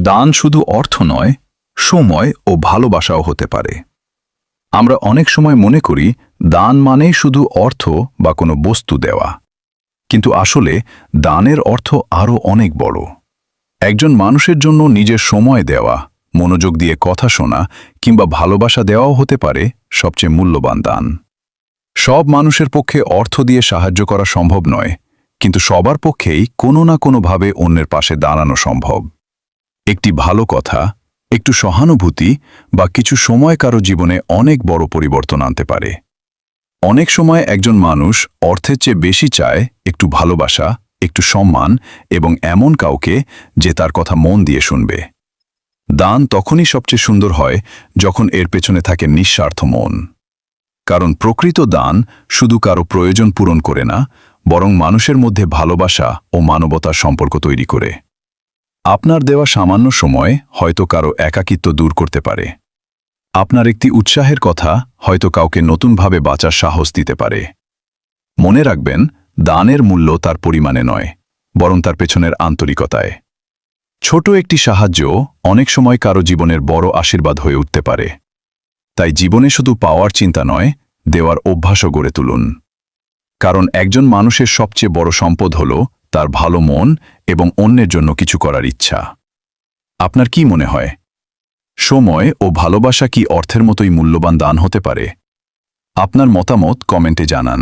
দান শুধু অর্থ নয়, সময় ও ভালোবাসাও হতে পারে। আমরা অনেক সময় মনে করি দান মানেই শুধু অর্থ বা কোনো বস্তু দেওয়া, কিন্তু আসলে দানের অর্থ আরও অনেক বড়। একজন মানুষের জন্য নিজের সময় দেওয়া, মনোযোগ দিয়ে কথা শোনা কিংবা ভালোবাসা দেওয়াও হতে পারে সবচেয়ে মূল্যবান দান। সব মানুষের পক্ষে অর্থ দিয়ে সাহায্য করা সম্ভব নয়, কিন্তু সবার পক্ষেই কোনো না কোনোভাবে অন্যের পাশে দাঁড়ানো সম্ভব। একটি ভালো কথা, একটু সহানুভূতি বা কিছু সময় কারো জীবনে অনেক বড় পরিবর্তন আনতে পারে। অনেক সময় একজন মানুষ অর্থের চেয়ে বেশি চায় একটু ভালোবাসা, একটু সম্মান এবং এমন কাউকে যে তার কথা মন দিয়ে শুনবে। দান তখনই সবচেয়ে সুন্দর হয় যখন এর পেছনে থাকে নিঃস্বার্থ মন। কারণ প্রকৃত দান শুধু কারো প্রয়োজন পূরণ করে না, বরং মানুষের মধ্যে ভালোবাসা ও মানবতার সম্পর্ক তৈরি করে। আপনার দেওয়া সামান্য সময় হয়তো কারো একাকিত্ব দূর করতে পারে। আপনার একটি উৎসাহের কথা হয়তো কাউকে নতুনভাবে বাঁচার সাহস দিতে পারে। মনে রাখবেন, দানের মূল্য তার পরিমাণে নয়, বরং তার পেছনের আন্তরিকতায়। ছোট একটি সাহায্য অনেক সময় কারো জীবনের বড় আশীর্বাদ হয়ে উঠতে পারে। তাই জীবনে শুধু পাওয়ার চিন্তা নয়, দেওয়ার অভ্যাসও গড়ে তুলুন। কারণ একজন মানুষের সবচেয়ে বড় সম্পদ হল তার ভালো মন এবং অন্যের জন্য কিছু করার ইচ্ছা। আপনার কি মনে হয়, সময় ও ভালোবাসা কি অর্থের মতোই মূল্যবান দান হতে পারে? আপনার মতামত কমেন্টে জানান।